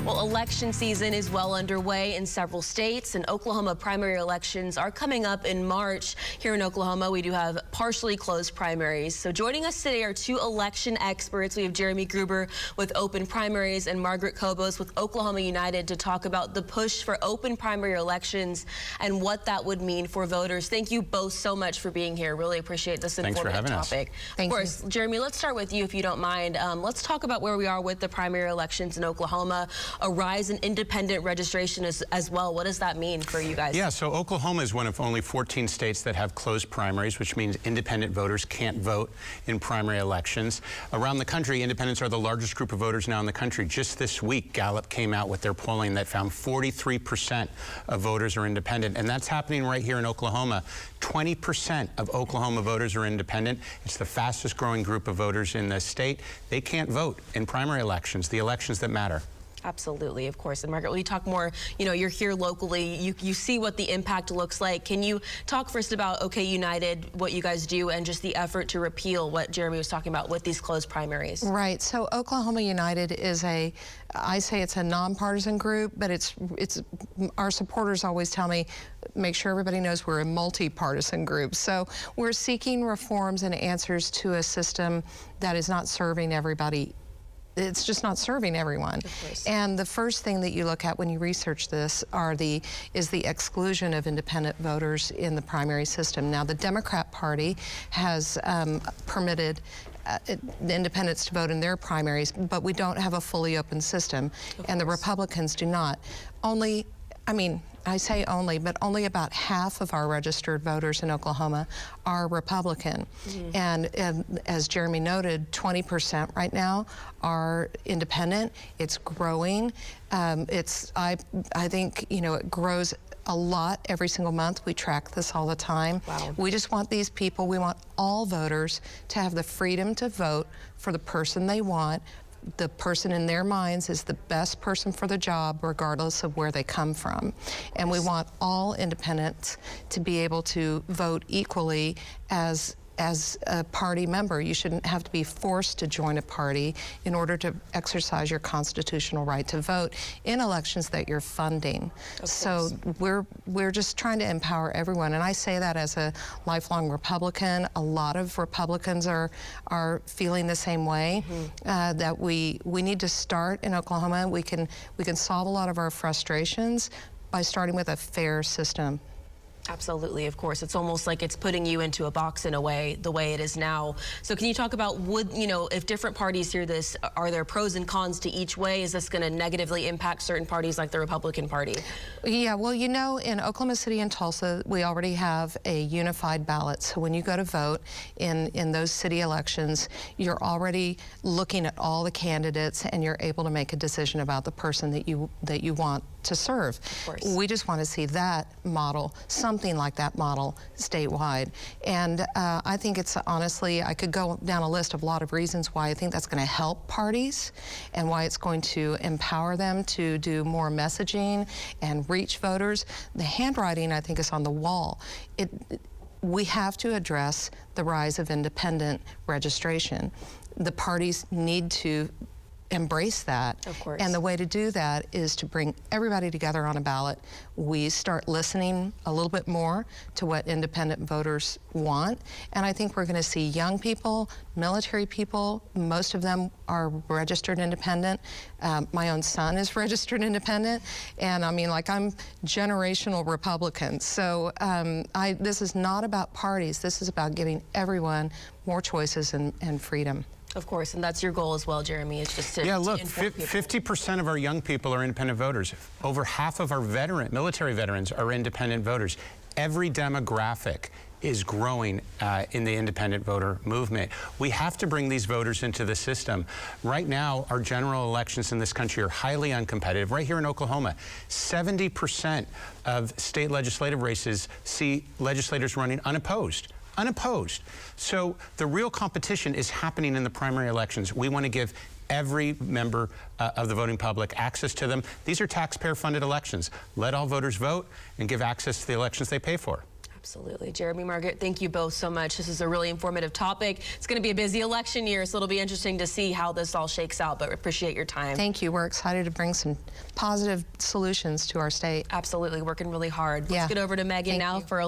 Well, election season is well underway in several states, and Oklahoma primary elections are coming up in March. Here in Oklahoma, we do have partially closed primaries. So joining us today are two election experts. We have Jeremy Gruber with Open Primaries and Margaret Kobos with Oklahoma United to talk about the push for open primary elections and what that would mean for voters. Thank you both so much for being here. Really appreciate this informative topic. Thank you. Of course, Jeremy, let's start with you if you don't mind. Let's talk about where we are with the primary elections in Oklahoma. A rise in independent registration as well. What does that mean for you guys? Yeah, so Oklahoma is one of only 14 states that have closed primaries, which means independent voters can't vote in primary elections. Around the country, independents are the largest group of voters now in the country. Just this week, Gallup came out with their polling that found 43% of voters are independent, and that's happening right here in Oklahoma. 20% of Oklahoma voters are independent. It's the fastest growing group of voters in the state. They can't vote in primary elections, the elections that matter. Absolutely, of course. And Margaret, will you talk more, you're here locally, you see what the impact looks like. Can you talk first about OK United, what you guys do, and just the effort to repeal what Jeremy was talking about with these closed primaries? Right, so Oklahoma United is I say it's a nonpartisan group, but it's our supporters always tell me, make sure everybody knows we're a multi-partisan group. So we're seeking reforms and answers to a system that is not serving everybody. It's just not serving everyone. And the first thing that you look at when you research this is the exclusion of independent voters in the primary system. Now, the Democrat Party has permitted the independents to vote in their primaries, but we don't have a fully open system, and the Republicans do not. I say only, but only about half of our registered voters in Oklahoma are Republican. And as Jeremy noted, 20% right now are independent. It's growing. I think, it grows a lot every single month. We track this all the time. Wow. We just want these people, we want all voters to have the freedom to vote for the person they want. The person in their minds is the best person for the job, regardless of where they come from. And we want all independents to be able to vote equally as a party member. You shouldn't have to be forced to join a party in order to exercise your constitutional right to vote in elections that you're funding. So we're just trying to empower everyone, and I say that as a lifelong Republican. A lot of Republicans are feeling the same way. That we need to start in Oklahoma. We can solve a lot of our frustrations by starting with a fair system. Absolutely, of course. It's almost like it's putting you into a box in a way, the way it is now. So can you talk about, if different parties hear this, are there pros and cons to each way? Is this going to negatively impact certain parties like the Republican Party? Yeah, well, in Oklahoma City and Tulsa, we already have a unified ballot. So when you go to vote in those city elections, you're already looking at all the candidates and you're able to make a decision about the person that you want to serve. Of course. We just want to see that model, something like that model, statewide. And I think it's honestly, I could go down a list of a lot of reasons why I think that's going to help parties and why it's going to empower them to do more messaging and reach voters. The handwriting, I think, is on the wall. We have to address the rise of independent registration. The parties need to embrace that. Of course. And the way to do that is to bring everybody together on a ballot. We start listening a little bit more to what independent voters want. And I think we're going to see young people, military people, most of them are registered independent. My own son is registered independent. And I'm generational Republican. So this is not about parties. This is about giving everyone more choices and freedom. Of course, and that's your goal as well, Jeremy. It's just to look, 50% of our young people are independent voters. Over half of our military veterans are independent voters. Every demographic is growing in the independent voter movement. We have to bring these voters into the system. Right now, our general elections in this country are highly uncompetitive. Right here in Oklahoma, 70% of state legislative races see legislators running unopposed. So the real competition is happening in the primary elections. We want to give every member of the voting public access to them. These are taxpayer-funded elections. Let all voters vote and give access to the elections they pay for. Absolutely. Jeremy, Margaret, thank you both so much. This is a really informative topic. It's going to be a busy election year, so it'll be interesting to see how this all shakes out, but we appreciate your time. Thank you. We're excited to bring some positive solutions to our state. Absolutely. Working really hard. Yeah. Let's get over to Megan Thank now you. for a